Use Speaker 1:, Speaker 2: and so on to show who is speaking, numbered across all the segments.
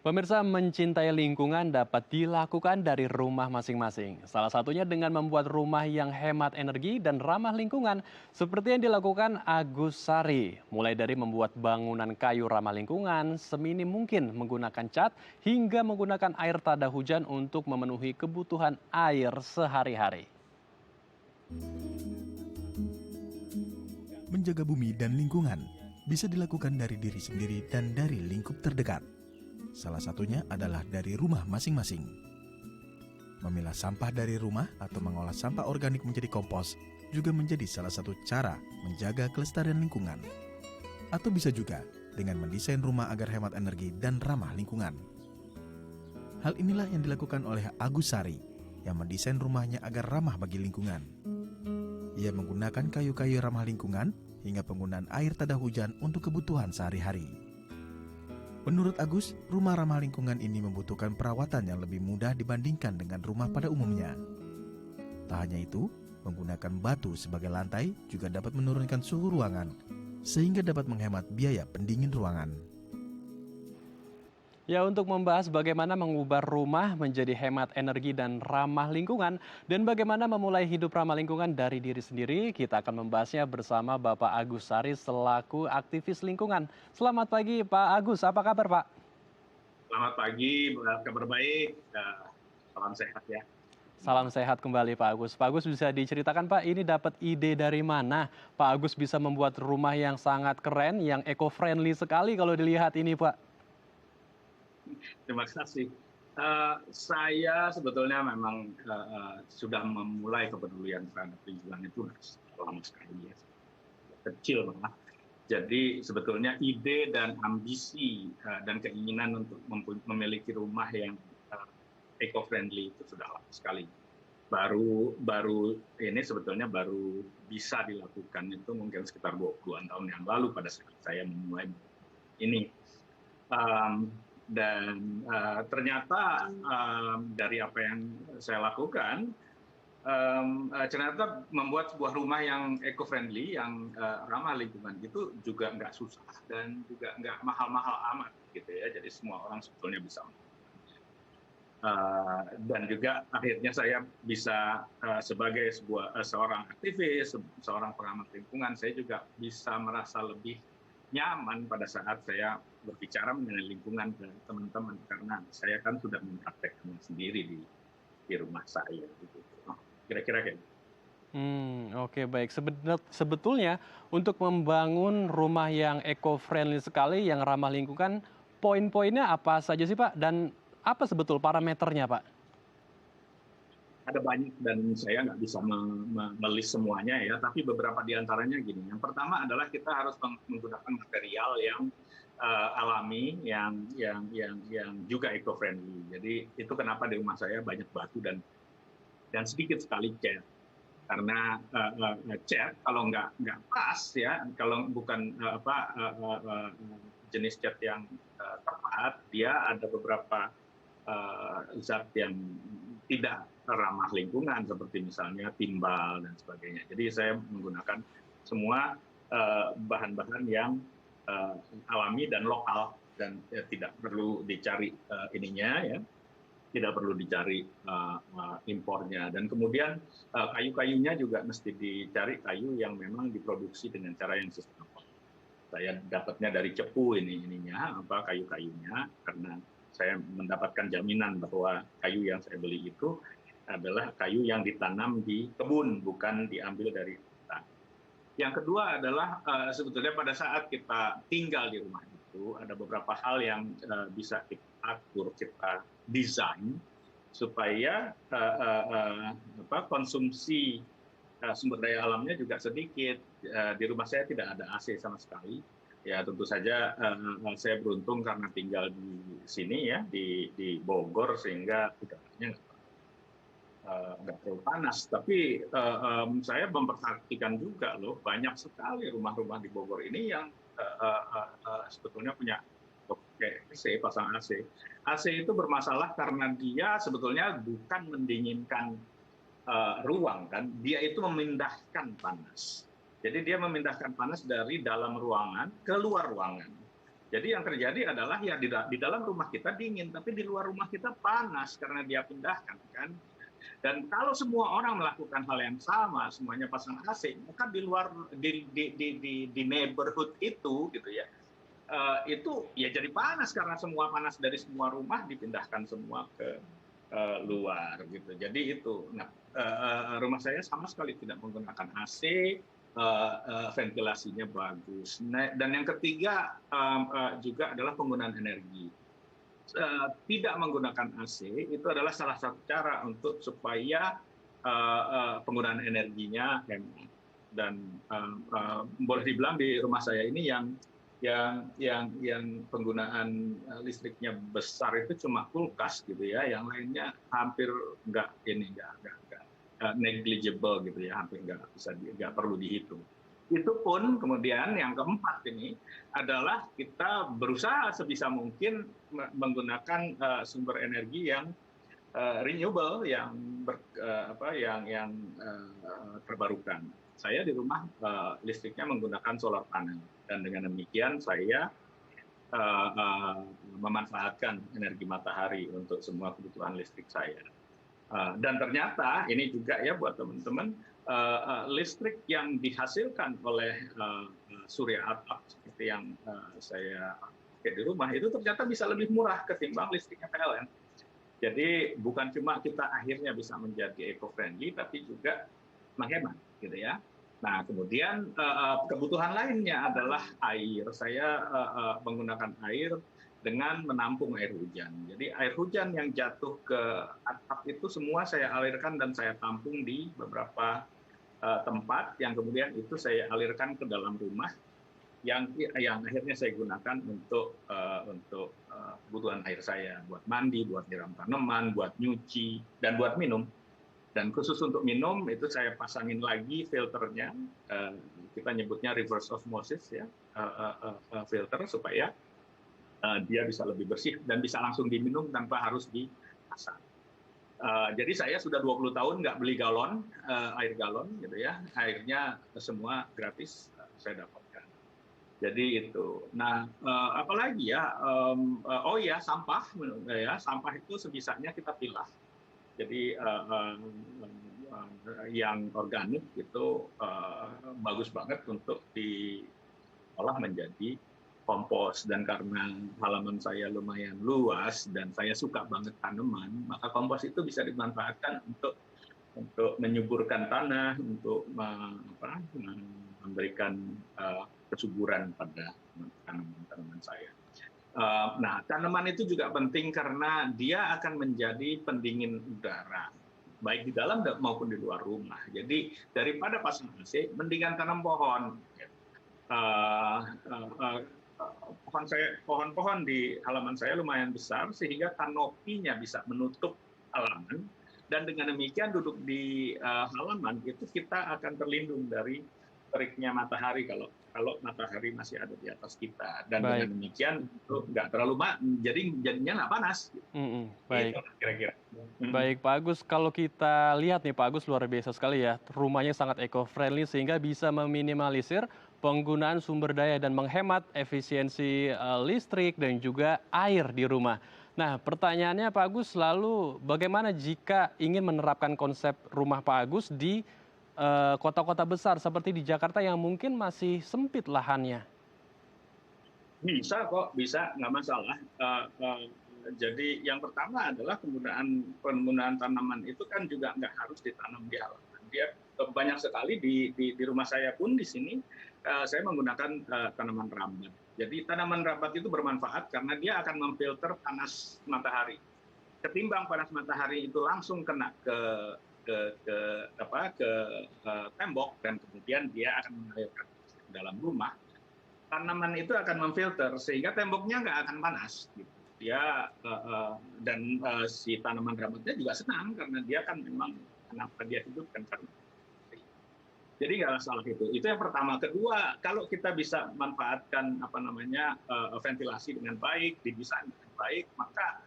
Speaker 1: Pemirsa, mencintai lingkungan dapat dilakukan dari rumah masing-masing. Salah satunya dengan membuat rumah yang hemat energi dan ramah lingkungan, seperti yang dilakukan Agus Sari. Mulai dari membuat bangunan kayu ramah lingkungan, seminim mungkin menggunakan cat, hingga menggunakan air tada hujan untuk memenuhi kebutuhan air sehari-hari.
Speaker 2: Menjaga bumi dan lingkungan bisa dilakukan dari diri sendiri dan dari lingkup terdekat. Salah satunya adalah dari rumah masing-masing. Memilah sampah dari rumah atau mengolah sampah organik menjadi kompos juga menjadi salah satu cara menjaga kelestarian lingkungan. Atau bisa juga dengan mendesain rumah agar hemat energi dan ramah lingkungan. Hal inilah yang dilakukan oleh Agus Sari yang mendesain rumahnya agar ramah bagi lingkungan. Ia menggunakan kayu-kayu ramah lingkungan hingga penggunaan air tada hujan untuk kebutuhan sehari-hari. Menurut Agus, rumah ramah lingkungan ini membutuhkan perawatan yang lebih mudah dibandingkan dengan rumah pada umumnya. Tak hanya itu, menggunakan batu sebagai lantai juga dapat menurunkan suhu ruangan, sehingga dapat menghemat biaya pendingin ruangan.
Speaker 1: Ya, untuk membahas bagaimana mengubah rumah menjadi hemat energi dan ramah lingkungan, dan bagaimana memulai hidup ramah lingkungan dari diri sendiri, kita akan membahasnya bersama Bapak Agus Sari selaku aktivis lingkungan. Selamat pagi Pak Agus, apa kabar Pak?
Speaker 3: Selamat pagi, kabar baik, salam sehat ya.
Speaker 1: Salam sehat kembali Pak Agus. Pak Agus, bisa diceritakan Pak, ini dapat ide dari mana Pak Agus bisa membuat rumah yang sangat keren, yang eco-friendly sekali kalau dilihat ini Pak?
Speaker 3: Terima kasih. Saya sebetulnya memang sudah memulai kepedulian terhadap lingkungan itu lama sekali ya, kecil malah. Jadi sebetulnya ide dan ambisi dan keinginan untuk memiliki rumah yang eco-friendly itu sudah lama sekali. Baru ini sebetulnya baru bisa dilakukan itu mungkin sekitar 20-an tahun yang lalu pada saat saya memulai ini. Dan ternyata dari apa yang saya lakukan, ternyata membuat sebuah rumah yang eco-friendly, yang ramah lingkungan itu juga nggak susah dan juga nggak mahal-mahal amat gitu ya. Jadi semua orang sebetulnya bisa. Dan juga akhirnya saya bisa sebagai seorang aktivis, seorang pengamat lingkungan, saya juga bisa merasa lebih nyaman pada saat saya berbicara mengenai lingkungan ke teman-teman, karena saya kan sudah mempraktekkannya sendiri di rumah saya gitu. Kira-kira kayak gitu.
Speaker 1: Oke baik. Sebetulnya untuk membangun rumah yang eco-friendly sekali, yang ramah lingkungan, poin-poinnya apa saja sih Pak? Dan apa sebetul parameternya Pak?
Speaker 3: Ada banyak dan saya nggak bisa melis semuanya ya, tapi beberapa di antaranya gini. Yang pertama adalah kita harus menggunakan material yang alami, yang juga eco-friendly. Jadi itu kenapa di rumah saya banyak batu dan sedikit sekali cat. Karena cat kalau nggak pas ya, kalau bukan jenis cat yang tepat, dia ada beberapa zat yang tidak ramah lingkungan seperti misalnya timbal dan sebagainya. Jadi saya menggunakan semua bahan-bahan yang alami dan lokal dan tidak perlu dicari ininya ya, tidak perlu dicari impornya. Dan kemudian kayu-kayunya juga mesti dicari kayu yang memang diproduksi dengan cara yang sustainable. Saya dapatnya dari cepu ininya kayu-kayunya, karena saya mendapatkan jaminan bahwa kayu yang saya beli itu adalah kayu yang ditanam di kebun, bukan diambil dari hutan. Yang kedua adalah sebetulnya pada saat kita tinggal di rumah itu ada beberapa hal yang bisa kita atur, kita desain supaya konsumsi sumber daya alamnya juga sedikit. Di rumah saya tidak ada AC sama sekali. Ya tentu saja saya beruntung karena tinggal di sini ya, di Bogor, sehingga udaranya nggak terlalu panas. Tapi saya memperhatikan juga loh, banyak sekali rumah-rumah di Bogor ini yang sebetulnya punya AC, pasang AC. AC itu bermasalah karena dia sebetulnya bukan mendinginkan ruang kan, dia itu memindahkan panas. Jadi dia memindahkan panas dari dalam ruangan ke luar ruangan. Jadi yang terjadi adalah ya di dalam rumah kita dingin, tapi di luar rumah kita panas karena dia pindahkan kan. Dan kalau semua orang melakukan hal yang sama, semuanya pasang AC, maka di luar di neighborhood itu gitu ya, itu ya jadi panas karena semua panas dari semua rumah dipindahkan semua ke luar gitu. Jadi itu. Nah, rumah saya sama sekali tidak menggunakan AC, ventilasinya bagus. Nah, dan yang ketiga juga adalah penggunaan energi. Tidak menggunakan AC itu adalah salah satu cara untuk supaya penggunaan energinya hemat. Dan boleh dibilang di rumah saya ini yang penggunaan listriknya besar itu cuma kulkas gitu ya, yang lainnya hampir nggak negligible gitu ya, hampir nggak perlu dihitung. Itu pun kemudian yang keempat ini adalah kita berusaha sebisa mungkin menggunakan sumber energi yang renewable, yang terbarukan. Saya di rumah listriknya menggunakan solar panel, dan dengan demikian saya memanfaatkan energi matahari untuk semua kebutuhan listrik saya. Dan ternyata ini juga ya buat teman-teman, listrik yang dihasilkan oleh surya atap seperti yang saya pakai di rumah itu ternyata bisa lebih murah ketimbang listriknya PLN. Jadi bukan cuma kita akhirnya bisa menjadi eco-friendly, tapi juga menghemat, gitu ya. Nah, kemudian kebutuhan lainnya adalah air. Saya menggunakan air dengan menampung air hujan. Jadi air hujan yang jatuh ke atap itu semua saya alirkan dan saya tampung di beberapa tempat, yang kemudian itu saya alirkan ke dalam rumah, yang akhirnya saya gunakan untuk kebutuhan air saya, buat mandi, buat nyiram tanaman, buat nyuci, dan buat minum. Dan khusus untuk minum itu saya pasangin lagi filternya, kita nyebutnya reverse osmosis ya, filter supaya dia bisa lebih bersih dan bisa langsung diminum tanpa harus dipasang. Jadi saya sudah 20 tahun nggak beli galon, air galon gitu ya, airnya semua gratis saya dapatkan. Jadi itu. Nah, apalagi ya, oh ya sampah, ya sampah itu sebisanya kita pilah. Jadi yang organik itu bagus banget untuk diolah menjadi kompos, dan karena halaman saya lumayan luas dan saya suka banget tanaman, maka kompos itu bisa dimanfaatkan untuk menyuburkan tanah, untuk memberikan kesuburan pada tanaman-tanaman saya. Nah, tanaman itu juga penting karena dia akan menjadi pendingin udara, baik di dalam maupun di luar rumah. Jadi daripada pasang AC, mendingan tanam pohon. Pohon-pohon di halaman saya lumayan besar sehingga kanopinya bisa menutup halaman, dan dengan demikian duduk di halaman itu kita akan terlindung dari teriknya matahari kalau matahari masih ada di atas kita, dan
Speaker 1: Baik.
Speaker 3: dengan demikian itu nggak terlalu jadinya nggak panas.
Speaker 1: Baik.
Speaker 3: Gitu, kira-kira.
Speaker 1: Baik, Pak Agus, kalau kita lihat nih Pak Agus luar biasa sekali ya, rumahnya sangat eco-friendly sehingga bisa meminimalisir penggunaan sumber daya dan menghemat efisiensi listrik dan juga air di rumah. Nah, pertanyaannya Pak Agus lalu bagaimana jika ingin menerapkan konsep rumah Pak Agus di kota-kota besar seperti di Jakarta yang mungkin masih sempit lahannya?
Speaker 3: Bisa kok, bisa, nggak masalah. Jadi yang pertama adalah penggunaan tanaman itu kan juga nggak harus ditanam di halaman. Dia banyak sekali di rumah saya pun di sini saya menggunakan tanaman rambat. Jadi tanaman rambat itu bermanfaat karena dia akan memfilter panas matahari. Ketimbang panas matahari itu langsung kena ke tembok dan kemudian dia akan mengalirkan ke dalam rumah, tanaman itu akan memfilter sehingga temboknya nggak akan panas. Gitu. Dia dan si tanaman rambatnya juga senang karena dia kan memang kenapa dia hidup kan karena jadi nggak masalah itu. Itu yang pertama. Kedua, kalau kita bisa manfaatkan ventilasi dengan baik, didesain dengan baik, maka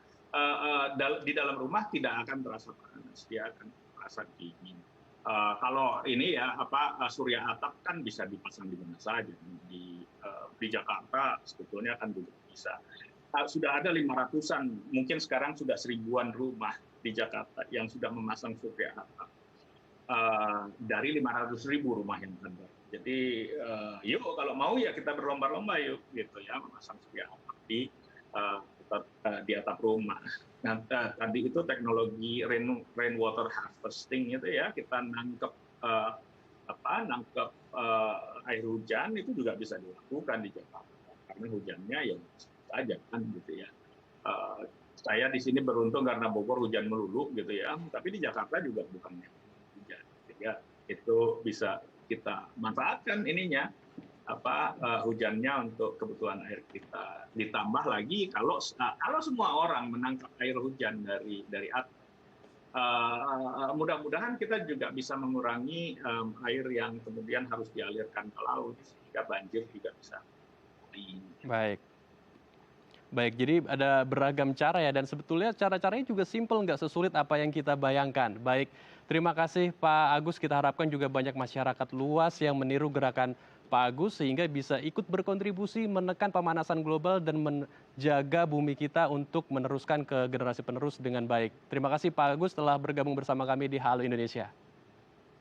Speaker 3: di dalam rumah tidak akan terasa panas, dia akan terasa dingin. Kalau ini ya surya atap kan bisa dipasang di mana saja, di di Jakarta sebetulnya kan juga bisa. Sudah ada 500-an, mungkin sekarang sudah 1000-an rumah di Jakarta yang sudah memasang surya atap. Dari 500.000 rumah yang ada. Jadi yuk kalau mau ya kita berlomba-lomba yuk gitu ya, memasang surya atap di atap rumah. Nah, tadi itu teknologi rainwater harvesting itu ya, kita nangkep air hujan itu juga bisa dilakukan di Jakarta karena hujannya ya saja kan gitu ya. Saya di sini beruntung karena Bogor hujan melulu gitu ya, tapi di Jakarta juga bukannya hujan. Ya itu bisa kita manfaatkan ininya hujannya untuk kebutuhan air kita. Ditambah lagi kalau semua orang menangkap air hujan dari atas, mudah-mudahan kita juga bisa mengurangi air yang kemudian harus dialirkan ke laut sehingga banjir juga bisa.
Speaker 1: Baik. Baik, jadi ada beragam cara ya, dan sebetulnya cara-caranya juga simpel, nggak sesulit apa yang kita bayangkan. Baik, terima kasih Pak Agus, kita harapkan juga banyak masyarakat luas yang meniru gerakan Pak Agus sehingga bisa ikut berkontribusi menekan pemanasan global dan menjaga bumi kita untuk meneruskan ke generasi penerus dengan baik. Terima kasih Pak Agus telah bergabung bersama kami di Halo Indonesia.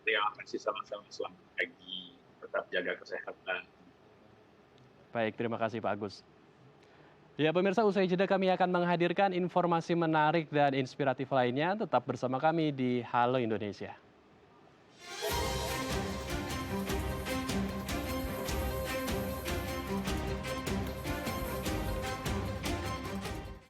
Speaker 3: Terima kasih, sama-sama, selamat pagi, tetap jaga kesehatan.
Speaker 1: Baik, terima kasih Pak Agus. Ya pemirsa, usai jeda kami akan menghadirkan informasi menarik dan inspiratif lainnya. Tetap bersama kami di Halo Indonesia.